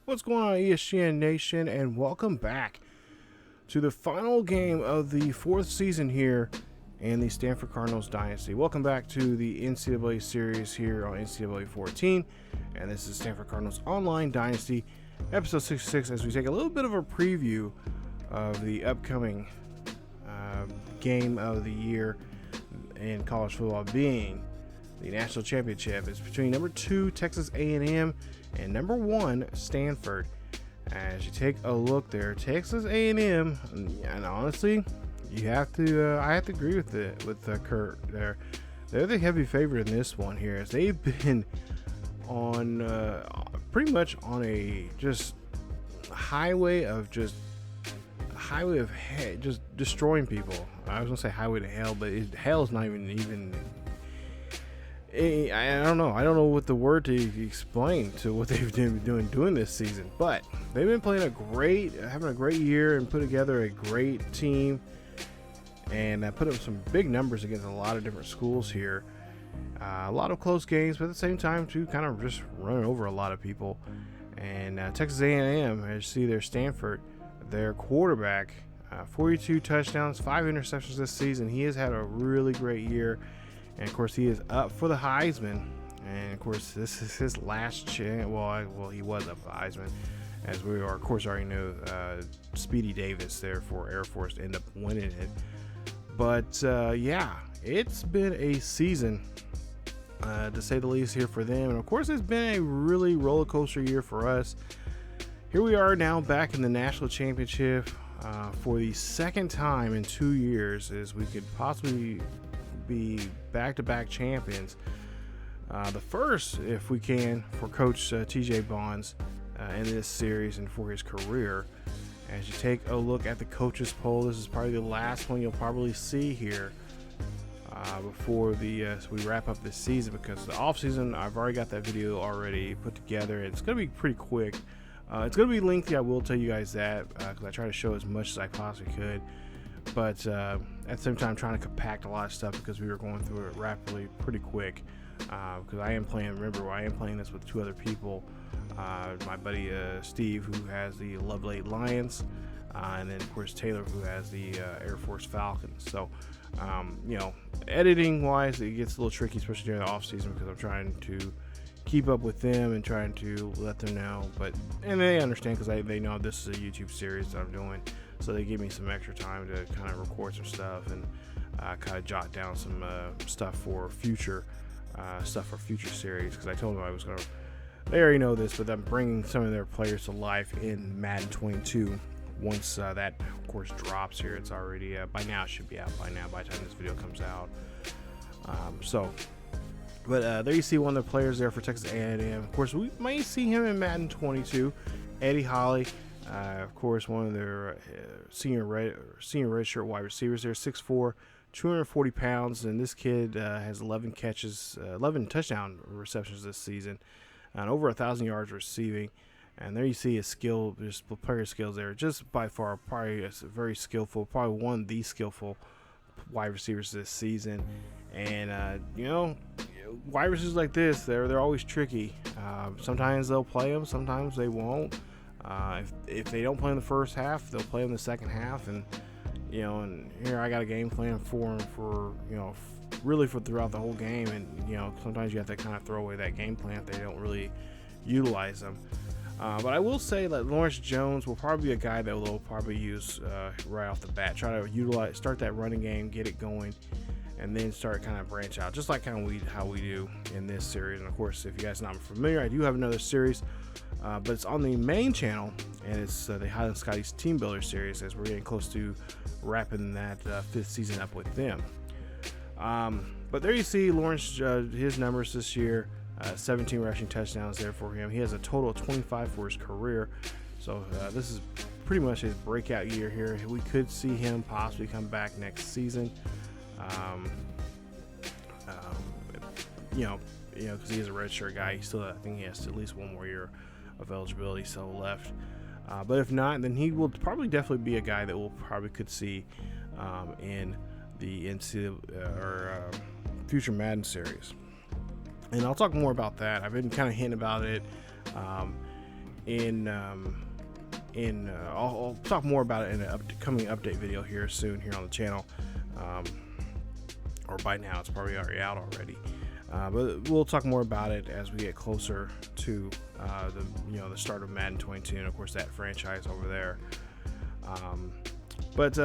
What's going on, ESGN Nation, and welcome back to the final game of the fourth season here in the Stanford Cardinals Dynasty. Welcome back to the NCAA series here on NCAA 14, and this is Stanford Cardinals Online Dynasty, episode 66, as we take a little bit of a preview of the upcoming game of the year in college football, being the national championship. It's between number 2 Texas A&M and number 1 Stanford. As you take a look there, Texas A&M, and honestly, you have to I have to agree with Kurt there. They're the heavy favorite in this one here, as they've been on pretty much on a just highway of just destroying people. I was gonna say highway to hell, but hell's not even. I don't know what the word to explain to what they've been doing this season, but they've been having a great year and put together a great team, and put up some big numbers against a lot of different schools here. A lot of close games, but at the same time too, kind of just running over a lot of people. And Texas A&M, as you see there, Stanford, their quarterback, 42 touchdowns, 5 interceptions this season. He has had a really great year. And of course, he is up for the Heisman, and of course, this is his last chance. Well, he was up for the Heisman, as we are, of course, already know. Speedy Davis there for Air Force ended up winning it. But yeah, it's been a season, to say the least, here for them. And of course, it's been a really roller coaster year for us. Here we are now back in the national championship for the second time in 2 years, as we could possibly be back-to-back champions. The first, if we can, for Coach TJ Bonds in this series and for his career. As you take a look at the coaches poll, this is probably the last one you'll probably see here before so we wrap up this season, because the off season, I've already got that video already put together. It's going to be pretty quick. It's going to be lengthy, I will tell you guys that, because I try to show as much as I possibly could. But at the same time, trying to compact a lot of stuff, because we were going through it rapidly, pretty quick. Because I am playing this with 2 other people. My buddy Steve, who has the Lovelady Lions, and then of course Taylor, who has the Air Force Falcons. So, editing wise, it gets a little tricky, especially during the off season, because I'm trying to keep up with them and trying to let them know. And they understand, because they know this is a YouTube series that I'm doing. So they give me some extra time to kind of record some stuff and kind of jot down some stuff for future series, because I told them I was going to. They already know this, but I'm bringing some of their players to life in Madden 22 once that, of course, drops here. It's already by now. It should be out by now, by the time this video comes out. But there you see one of the players there for Texas A&M. Of course, we might see him in Madden 22. Eddie Holly. Of course, one of their senior redshirt wide receivers there, 6'4", 240 pounds, and this kid has 11 touchdown receptions this season, and over 1,000 yards receiving. And there you see his skill, just player skills there. Just by far, probably very skillful, probably one of the skillful wide receivers this season. And wide receivers like this, they're always tricky. Sometimes they'll play them, sometimes they won't. If they don't play in the first half, they'll play in the second half, and here I got a game plan for them for really for throughout the whole game, and sometimes you have to kind of throw away that game plan if they don't really utilize them. But I will say that Lawrence Jones will probably be a guy that they'll probably use right off the bat. Try to start that running game, get it going, and then start kind of branch out, just like how we do in this series. And of course, if you guys are not familiar, I do have another series, but it's on the main channel, and it's the Highland Scotty's Team Builder series, as we're getting close to wrapping that 5th season up with them. But there you see Lawrence, his numbers this year, 17 rushing touchdowns there for him. He has a total of 25 for his career, so this is pretty much his breakout year here. We could see him possibly come back next season. Because he is a redshirt guy. I think he has at least one more year of eligibility still left. But if not, then he will probably definitely be a guy that we'll probably could see in the future Madden series. And I'll talk more about that. I've been kind of hinting about it. I'll talk more about it in an upcoming update video here soon here on the channel, or by now it's probably already out already. But we'll talk more about it as we get closer to the start of Madden 22, and of course that franchise over there.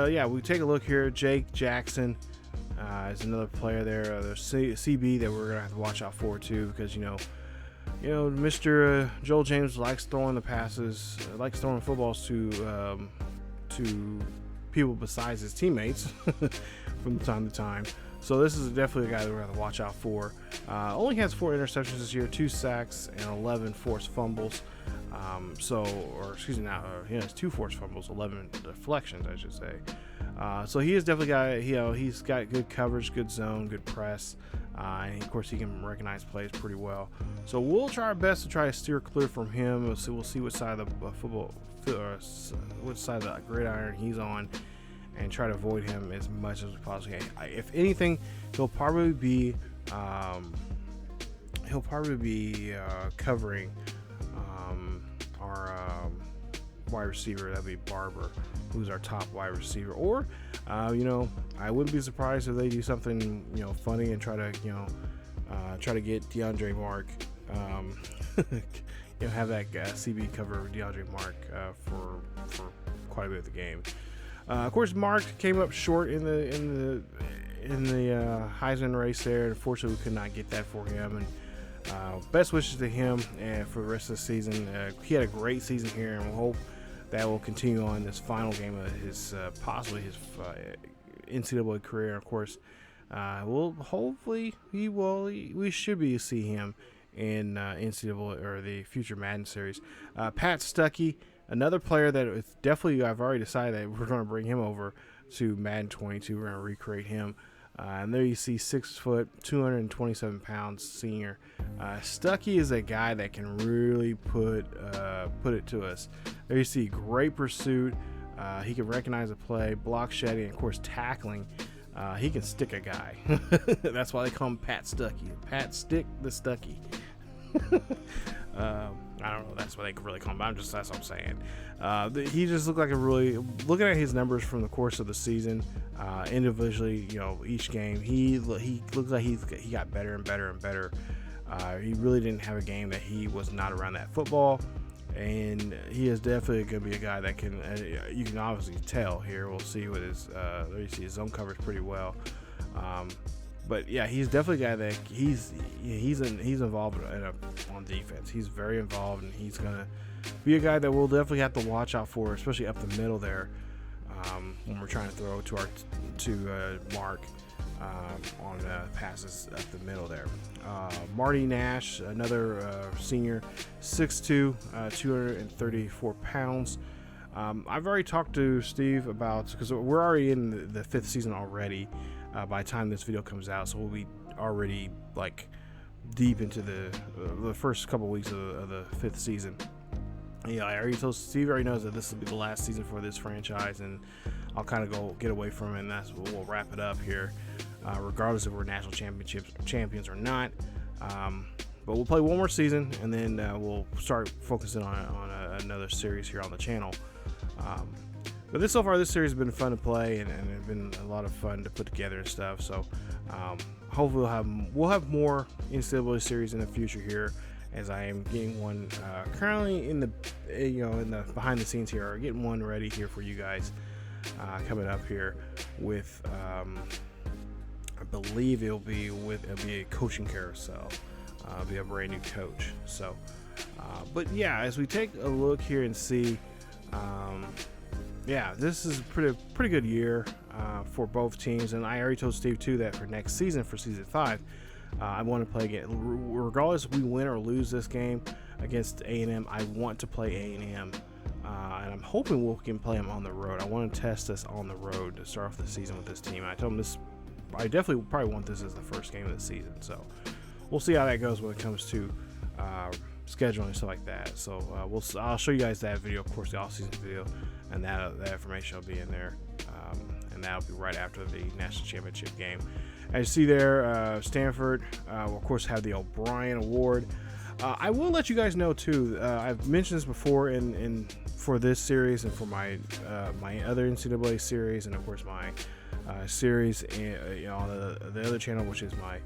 Yeah, we take a look here. Jake Jackson is another player there. There's CB that we're gonna have to watch out for too, because Mr. Joel James likes throwing the passes, likes throwing footballs to people besides his teammates from time to time. So this is definitely a guy that we're going to have to watch out for. Only has 4 interceptions this year, 2 sacks, and 11 forced fumbles. He has 2 forced fumbles, 11 deflections, I should say. So he is definitely he's got good coverage, good zone, good press, and of course he can recognize plays pretty well. So we'll try our best to try to steer clear from him. We'll see what side of the which side of the gridiron he's on, and try to avoid him as much as we possibly can. If anything, he'll probably be covering our wide receiver. That'd be Barber, who's our top wide receiver. Or I wouldn't be surprised if they do something funny and try to get DeAndre Mark, have that CB cover DeAndre Mark for quite a bit of the game. Of course, Mark came up short in the Heisman race there. Unfortunately, we could not get that for him. And best wishes to him for the rest of the season. He had a great season here, and we'll hope that will continue on this final game of his possibly his NCAA career. Of course, we should be see him in NCAA or the future Madden series. Pat Stuckey, another player that is definitely, I've already decided that we're going to bring him over to Madden 22. We're going to recreate him. And there you see 6 foot, 227 pounds senior. Stuckey is a guy that can really put it to us. There you see great pursuit. He can recognize a play, block shedding, and of course tackling. He can stick a guy. That's why they call him Pat Stuckey. Pat Stick the Stuckey. I don't know. That's what they really call him. That's what I'm saying. He just looked like looking at his numbers from the course of the season, individually, each game, he looks like he got better and better and better. He really didn't have a game that he was not around that football, and he is definitely going to be a guy that can. You can obviously tell here. We'll see what his. There you see his zone coverage pretty well. But yeah, he's definitely a guy that he's involved on defense. He's very involved, and he's gonna be a guy that we'll definitely have to watch out for, especially up the middle there, when we're trying to throw to Mark on passes up the middle there. Marty Nash, another senior, 6'2", 234 pounds. I've already talked to Steve about, because we're already in the 5th season already. By the time this video comes out, so we'll be already deep into the first couple weeks of the 5th season. I already told Steve already knows that this will be the last season for this franchise, and I'll kind of get away from it, and we'll wrap it up here, regardless if we're national champions or not. But we'll play one more season, and then we'll start focusing on another series here on the channel. But so far, this series has been fun to play, and it's been a lot of fun to put together and stuff. So hopefully we'll have more NCAA series in the future here, as I am getting one currently in the behind the scenes here, or getting one ready here for you guys coming up here with I believe it'll be a coaching carousel. It'll be a brand new coach. So but yeah, as we take a look here and see. Yeah, this is a pretty good year for both teams, and I already told Steve too that for next season, for season 5, I want to play again. Regardless if we win or lose this game against A&M, I want to play A&M, and I'm hoping we can play them on the road. I want to test this on the road to start off the season with this team. I told him I definitely probably want this as the first game of the season, so we'll see how that goes when it comes to scheduling and stuff like that. So I'll show you guys that video, of course, the off-season video, and that information will be in there, and that'll be right after the national championship game. As you see there, Stanford will of course have the O'Brien Award. I will let you guys know too. I've mentioned this before for this series and for my my other NCAA series, and of course my series on the other channel, which is my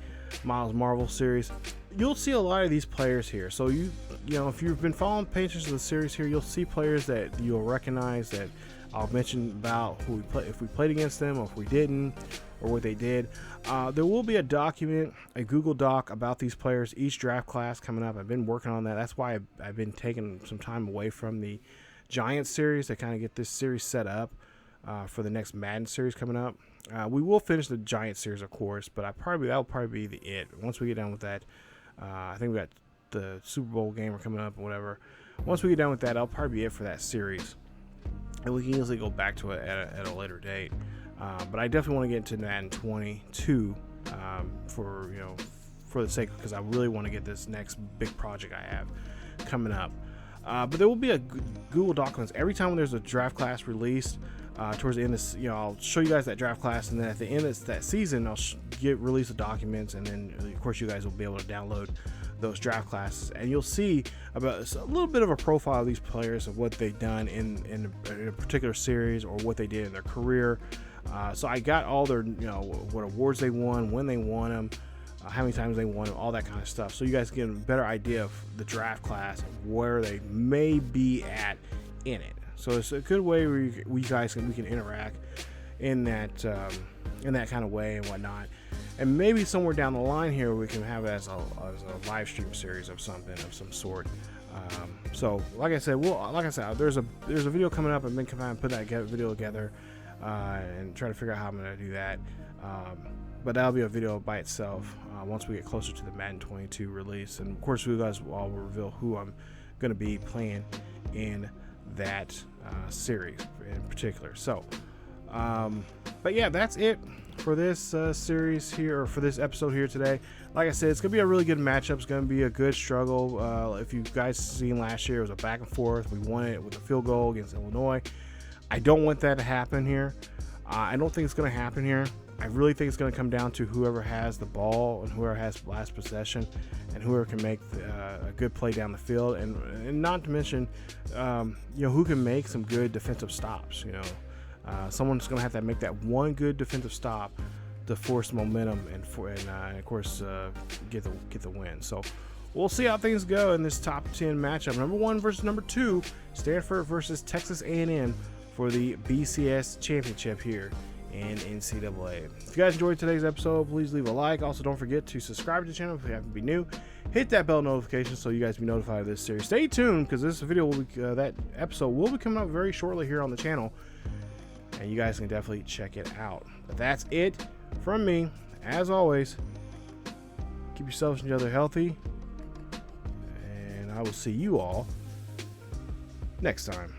Miles Marvel series. You'll see a lot of these players here. So you know, if you've been following pages of the series here, you'll see players that you'll recognize that I'll mention about who we play, if we played against them or if we didn't, or what they did. There will be a document, a Google Doc about these players, each draft class coming up. I've been working on that. That's why I've been taking some time away from the Giants series to kind of get this series set up for the next Madden series coming up. We will finish the Giants series, of course, but that'll probably be it. Once we get done with that, I think we got the Super Bowl game coming up or whatever. Once we get done with that, that'll probably be it for that series, and we can easily go back to it at a later date. But I definitely want to get into Madden 22 for the sake, because I really want to get this next big project I have coming up. But there will be a Google Documents every time when there's a draft class released. Towards the end of I'll show you guys that draft class, and then at the end of that season, I'll release the documents, and then of course you guys will be able to download those draft classes, and you'll see about a little bit of a profile of these players, of what they've done in a particular series or what they did in their career. So I got all their, what awards they won, when they won them, how many times they won them, all that kind of stuff. So you guys get a better idea of the draft class, where they may be at in it. So it's a good way where we can interact in that kind of way and whatnot. And maybe somewhere down the line here we can have it as a live stream series of some sort. So like I said, there's a video coming up. I've been trying to put that video together and try to figure out how I'm going to do that. But that'll be a video by itself once we get closer to the Madden 22 release. And of course, you guys will reveal who I'm going to be playing in that series in particular. So, but yeah, that's it for this series here, or for this episode here today. Like I said, it's gonna be a really good matchup. It's gonna be a good struggle. If you guys seen last year, it was a back and forth. We won it with a field goal against Illinois. I don't want that to happen here. I don't think it's gonna happen here. I really think it's going to come down to whoever has the ball and whoever has last possession, and whoever can make a good play down the field, and not to mention, who can make some good defensive stops. Someone's going to have to make that one good defensive stop to force momentum and of course get the win. So we'll see how things go in this top 10 matchup. Number 1 versus number 2, Stanford versus Texas A&M for the BCS Championship here in NCAA. If you guys enjoyed today's episode, please leave a like. Also, don't forget to subscribe to the channel if you happen to be new. Hit that bell notification so you guys be notified of this series. Stay tuned, because this video will be, that episode will be coming up very shortly here on the channel, and you guys can definitely check it out. But that's it from me. As always, keep yourselves and each other healthy, and I will see you all next time.